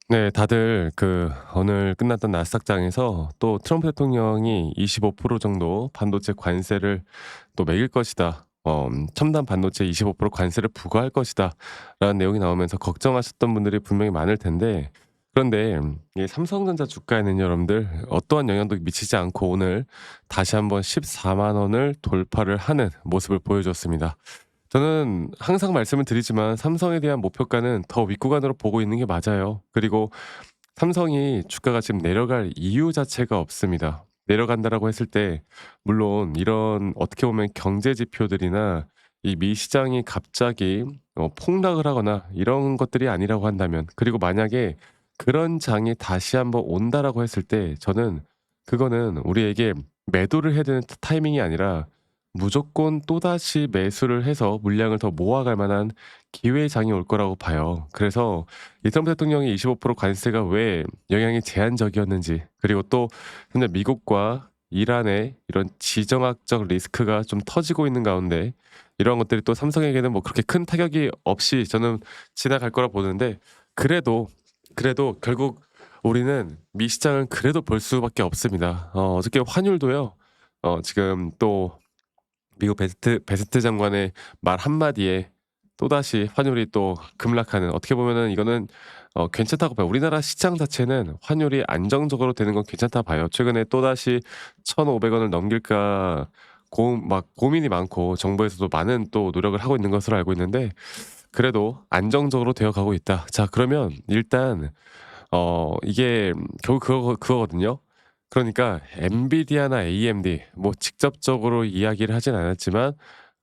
네, 다들 오늘 끝났던 나스닥장에서 또 트럼프 대통령이 25% 정도 반도체 관세를 또 매길 것이다. 첨단 반도체 25% 관세를 부과할 것이다라는 내용이 나오면서 걱정하셨던 분들이 분명히 많을 텐데, 그런데 이 삼성전자 주가에는 여러분들 어떠한 영향도 미치지 않고 오늘 다시 한번 14만 원을 돌파를 하는 모습을 보여줬습니다. 저는 항상 말씀을 드리지만 삼성에 대한 목표가는 더 윗구간으로 보고 있는 게 맞아요. 그리고 삼성이 주가가 지금 내려갈 이유 자체가 없습니다. 내려간다라고 했을 때 물론 이런 어떻게 보면 경제 지표들이나 이 미 시장이 갑자기 폭락을 하거나 이런 것들이 아니라고 한다면, 그리고 만약에 그런 장이 다시 한번 온다라고 했을 때 저는 그거는 우리에게 매도를 해야 되는 타이밍이 아니라 무조건 또다시 매수를 해서 물량을 더 모아갈 만한 기회의 장이 올 거라고 봐요. 그래서 이 트럼프 대통령의 25% 관세가 왜 영향이 제한적이었는지, 그리고 또 현재 미국과 이란의 이런 지정학적 리스크가 좀 터지고 있는 가운데 이런 것들이 또 삼성에게는 뭐 그렇게 큰 타격이 없이 저는 지나갈 거라 보는데, 그래도 결국 우리는 미 시장은 그래도 볼 수밖에 없습니다. 어저께 환율도요. 지금 또 미국 베스트 장관의 말 한마디에 또다시 환율이 또 급락하는, 어떻게 보면은 이거는 괜찮다고 봐요. 우리나라 시장 자체는 환율이 안정적으로 되는 건 괜찮다 봐요. 최근에 또다시 1,500 원을 넘길까 고민이 많고 정부에서도 많은 또 노력을 하고 있는 것으로 알고 있는데, 그래도 안정적으로 되어 가고 있다. 자, 그러면 일단 이게 결국 그거거든요. 그러니까 엔비디아나 AMD 뭐 직접적으로 이야기를 하진 않았지만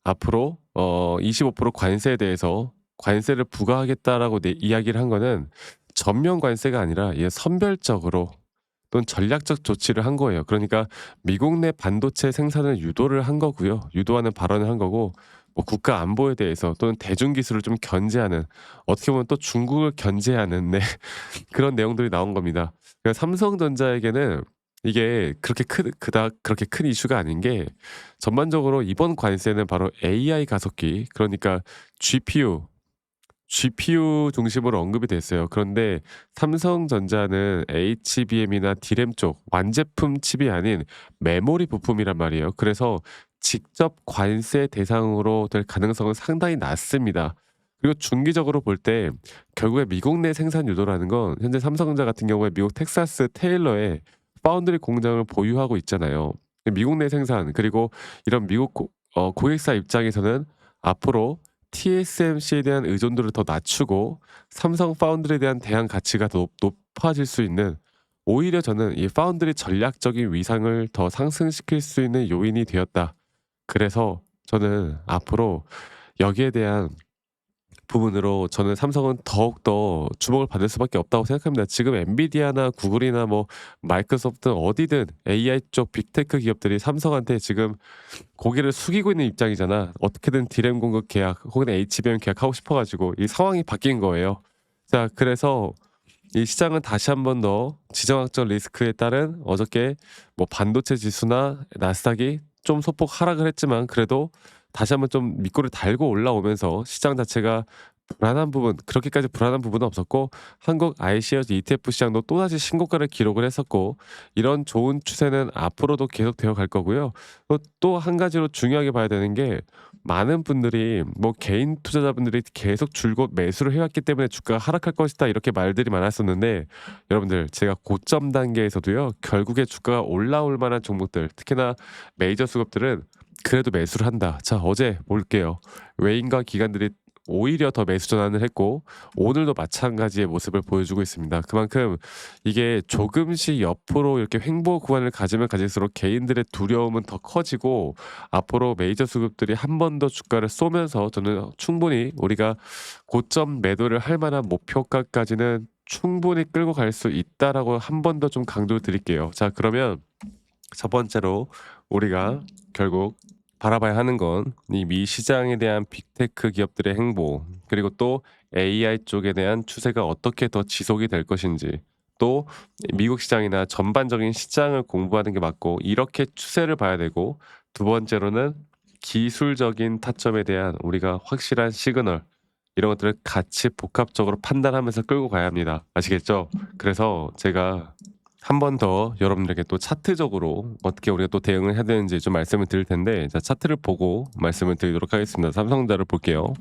앞으로 25% 관세에 대해서 관세를 부과하겠다라고 이야기를 한 거는 전면 관세가 아니라 이게 선별적으로 또는 전략적 조치를 한 거예요. 그러니까 미국 내 반도체 생산을 유도를 한 거고요. 유도하는 발언을 한 거고, 뭐 국가 안보에 대해서 또는 대중 기술을 좀 견제하는, 어떻게 보면 또 중국을 견제하는 네, 그런 내용들이 나온 겁니다. 그러니까 삼성전자에게는 이게 그렇게 큰 이슈가 아닌 게, 전반적으로 이번 관세는 바로 AI 가속기, 그러니까 GPU 중심으로 언급이 됐어요. 그런데 삼성전자는 HBM이나 디램 쪽 완제품 칩이 아닌 메모리 부품이란 말이에요. 그래서 직접 관세 대상으로 될 가능성은 상당히 낮습니다. 그리고 중기적으로 볼 때 결국에 미국 내 생산 유도라는 건, 현재 삼성전자 같은 경우에 미국 텍사스 테일러에 파운드리 공장을 보유하고 있잖아요. 미국 내 생산, 그리고 이런 미국 고객사 입장에서는 앞으로 TSMC에 대한 의존도를 더 낮추고 삼성 파운드리에 대한 대항 가치가 더 높아질 수 있는, 오히려 저는 이 파운드리 전략적인 위상을 더 상승시킬 수 있는 요인이 되었다. 그래서 저는 앞으로 여기에 대한 부분으로 저는 삼성은 더욱더 주목을 받을 수밖에 없다고 생각합니다. 지금 엔비디아나 구글이나 뭐 마이크로소프트 어디든 AI 쪽 빅테크 기업들이 삼성한테 지금 고개를 숙이고 있는 입장이잖아. 어떻게든 디램 공급 계약 혹은 HBM 계약하고 싶어 가지고 이 상황이 바뀐 거예요. 자, 그래서 이 시장은 다시 한번 더 지정학적 리스크에 따른 어저께 뭐 반도체 지수나 나스닥이 좀 소폭 하락을 했지만, 그래도 다시 한번 좀 밑골을 달고 올라오면서 시장 자체가 불안한 부분, 그렇게까지 불안한 부분은 없었고, 한국 iShares ETF 시장도 또다시 신고가를 기록을 했었고, 이런 좋은 추세는 앞으로도 계속되어 갈 거고요. 또 한 가지로 중요하게 봐야 되는 게, 많은 분들이 뭐 개인 투자자분들이 계속 줄곧 매수를 해왔기 때문에 주가가 하락할 것이다 이렇게 말들이 많았었는데, 여러분들 제가 고점 단계에서도요 결국에 주가가 올라올 만한 종목들, 특히나 메이저 수급들은 그래도 매수를 한다. 자, 어제 볼게요. 외인과 기관들이 오히려 더 매수 전환을 했고 오늘도 마찬가지의 모습을 보여주고 있습니다. 그만큼 이게 조금씩 옆으로 이렇게 횡보 구간을 가지면 가질수록 개인들의 두려움은 더 커지고, 앞으로 메이저 수급들이 한 번 더 주가를 쏘면서 저는 충분히 우리가 고점 매도를 할 만한 목표가까지는 충분히 끌고 갈 수 있다라고 한 번 더 좀 강조를 드릴게요. 자, 그러면 첫 번째로 우리가 결국 바라봐야 하는 건 이 미 시장에 대한 빅테크 기업들의 행보, 그리고 또 AI 쪽에 대한 추세가 어떻게 더 지속이 될 것인지, 또 미국 시장이나 전반적인 시장을 공부하는 게 맞고 이렇게 추세를 봐야 되고, 두 번째로는 기술적인 타점에 대한 우리가 확실한 시그널, 이런 것들을 같이 복합적으로 판단하면서 끌고 가야 합니다. 아시겠죠? 그래서 제가 한 번 더 여러분들에게 또 차트적으로 어떻게 우리가 또 대응을 해야 되는지 좀 말씀을 드릴 텐데, 자, 차트를 보고 말씀을 드리도록 하겠습니다. 삼성전자를 볼게요.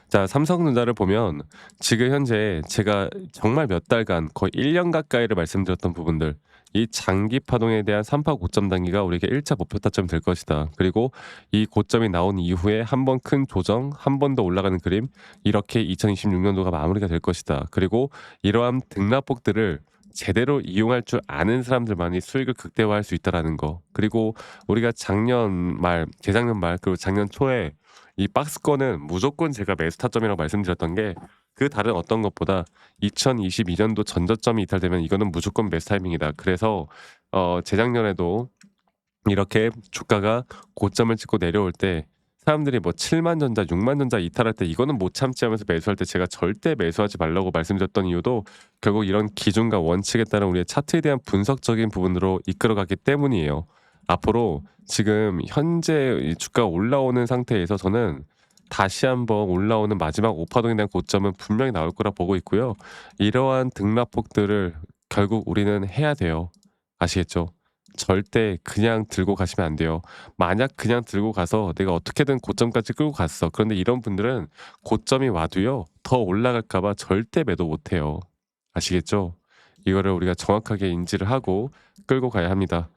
자, 삼성전자를 보면 지금 현재 제가 정말 몇 달간 거의 1년 가까이를 말씀드렸던 부분들, 이 장기 파동에 대한 3파 고점 단기가 우리에게 1차 목표 타점이 될 것이다. 그리고 이 고점이 나온 이후에 한 번 큰 조정, 한 번 더 올라가는 그림, 이렇게 2026 년도가 마무리가 될 것이다. 그리고 이러한 등락폭들을 제대로 이용할 줄 아는 사람들만이 수익을 극대화할 수 있다라는 거. 그리고 우리가 작년 말, 재작년 말, 그리고 작년 초에 이 박스권은 무조건 제가 매수 타점이라고 말씀드렸던 게, 그 다른 어떤 것보다 2022년도 전저점이 이탈되면 이거는 무조건 매수 타이밍이다. 그래서 재작년에도 이렇게 주가가 고점을 찍고 내려올 때 사람들이 뭐 7만 전자, 6만 전자 이탈할 때 이거는 못 참지 하면서 매수할 때 제가 절대 매수하지 말라고 말씀드렸던 이유도 결국 이런 기준과 원칙에 따른 우리의 차트에 대한 분석적인 부분으로 이끌어가기 때문이에요. 앞으로 지금 현재 이 주가가 올라오는 상태에서 저는 다시 한번 올라오는 마지막 오파동에 대한 고점은 분명히 나올 거라 보고 있고요. 이러한 등락폭들을 결국 우리는 해야 돼요. 아시겠죠? 절대 그냥 들고 가시면 안 돼요. 만약 그냥 들고 가서 내가 어떻게든 고점까지 끌고 갔어. 그런데 이런 분들은 고점이 와도요, 더 올라갈까 봐 절대 매도 못 해요. 아시겠죠? 이거를 우리가 정확하게 인지를 하고 끌고 가야 합니다.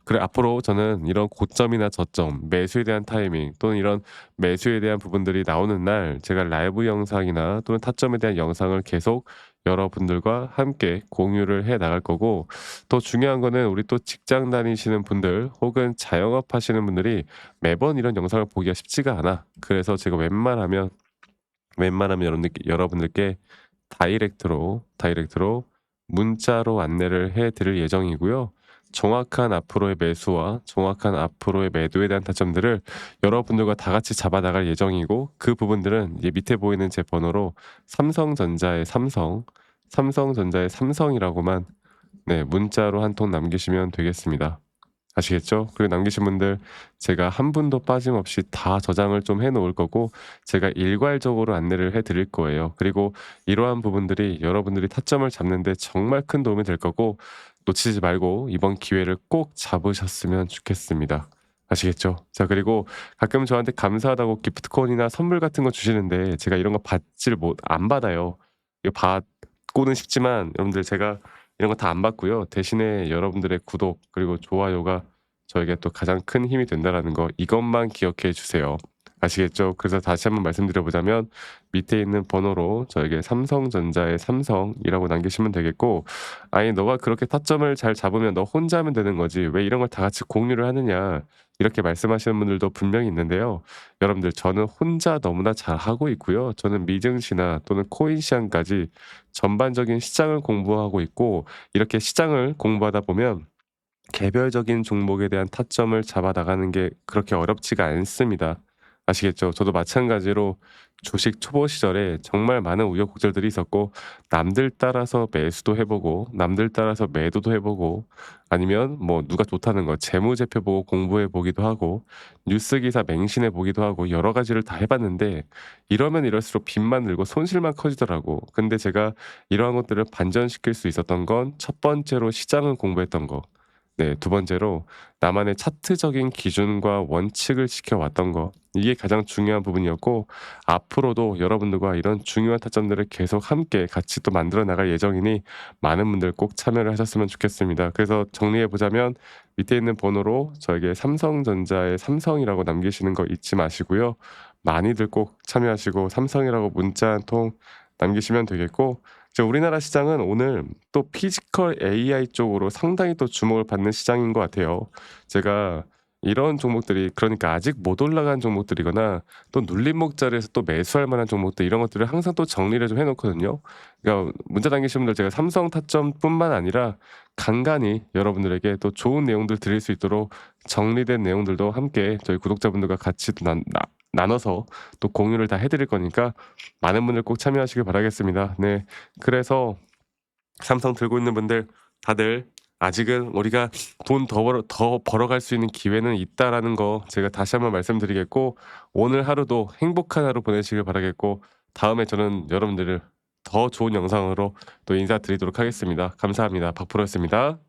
그래, 앞으로 저는 이런 고점이나 저점, 매수에 대한 타이밍 또는 이런 매수에 대한 부분들이 나오는 날 제가 라이브 영상이나 또는 타점에 대한 영상을 계속 여러분들과 함께 공유를 해 나갈 거고, 더 중요한 거는 우리 또 직장 다니시는 분들 혹은 자영업 하시는 분들이 매번 이런 영상을 보기가 쉽지가 않아. 그래서 제가 웬만하면 여러분들께 다이렉트로 문자로 안내를 해 드릴 예정이고요. 정확한 앞으로의 매수와 정확한 앞으로의 매도에 대한 타점들을 여러분들과 다 같이 잡아 나갈 예정이고, 그 부분들은 이제 밑에 보이는 제 번호로 삼성전자의 삼성, 삼성전자의 삼성이라고만, 네, 문자로 한 통 남기시면 되겠습니다. 아시겠죠? 그리고 남기신 분들 제가 한 분도 빠짐없이 다 저장을 좀 해 놓을 거고, 제가 일괄적으로 안내를 해 드릴 거예요. 그리고 이러한 부분들이 여러분들이 타점을 잡는 데 정말 큰 도움이 될 거고, 놓치지 말고 이번 기회를 꼭 잡으셨으면 좋겠습니다. 아시겠죠? 자, 그리고 가끔 저한테 감사하다고 기프트콘이나 선물 같은 거 주시는데 제가 이런 거 받지를 못 안 받아요. 이거 받고는 싶지만 여러분들 제가 이런 거 다 안 받고요. 대신에 여러분들의 구독 그리고 좋아요가 저에게 또 가장 큰 힘이 된다라는 거, 이것만 기억해 주세요. 아시겠죠? 그래서 다시 한번 말씀드려 보자면 밑에 있는 번호로 저에게 삼성전자의 삼성이라고 남기시면 되겠고, 아니 너가 그렇게 타점을 잘 잡으면 너 혼자 하면 되는 거지 왜 이런 걸 다 같이 공유를 하느냐, 이렇게 말씀하시는 분들도 분명히 있는데요. 여러분들 저는 혼자 너무나 잘하고 있고요. 저는 미증시나 또는 코인 시장까지 전반적인 시장을 공부하고 있고, 이렇게 시장을 공부하다 보면 개별적인 종목에 대한 타점을 잡아 나가는 게 그렇게 어렵지가 않습니다. 아시겠죠? 저도 마찬가지로 주식 초보 시절에 정말 많은 우여곡절들이 있었고, 남들 따라서 매수도 해 보고 남들 따라서 매도도 해 보고, 아니면 뭐 누가 좋다는 거 재무제표 보고 공부해 보기도 하고, 뉴스 기사 맹신해 보기도 하고, 여러 가지를 다 해 봤는데 이러면 이럴수록 빚만 늘고 손실만 커지더라고. 근데 제가 이러한 것들을 반전시킬 수 있었던 건 첫 번째로 시장을 공부했던 거. 네, 두 번째로 나만의 차트적인 기준과 원칙을 지켜왔던 거. 이게 가장 중요한 부분이었고, 앞으로도 여러분들과 이런 중요한 타점들을 계속 함께 같이 또 만들어 나갈 예정이니 많은 분들 꼭 참여를 하셨으면 좋겠습니다. 그래서 정리해 보자면 밑에 있는 번호로 저에게 삼성전자의 삼성이라고 남기시는 거 잊지 마시고요. 많이들 꼭 참여하시고 삼성이라고 문자 한 통 남기시면 되겠고, 우리나라 시장은 오늘 또 피지컬 AI 쪽으로 상당히 또 주목을 받는 시장인 것 같아요. 제가 이런 종목들이, 그러니까 아직 못 올라간 종목들이거나 또 눌림목 자리에서 또 매수할 만한 종목들, 이런 것들을 항상 또 정리를 좀 해 놓거든요. 그러니까 문자 남기신 분들 제가 삼성 타점뿐만 아니라 간간히 여러분들에게 또 좋은 내용들 드릴 수 있도록 정리된 내용들도 함께 저희 구독자분들과 같이 또 나눠서 또 공유를 다 해 드릴 거니까 많은 분들 꼭 참여하시길 바라겠습니다. 네. 그래서 삼성 들고 있는 분들 다들 아직은 우리가 돈 더 벌어갈 수 있는 기회는 있다라는 거 제가 다시 한번 말씀드리겠고, 오늘 하루도 행복한 하루 보내시길 바라겠고, 다음에 저는 여러분들을 더 좋은 영상으로 또 인사드리도록 하겠습니다. 감사합니다. 박프로였습니다.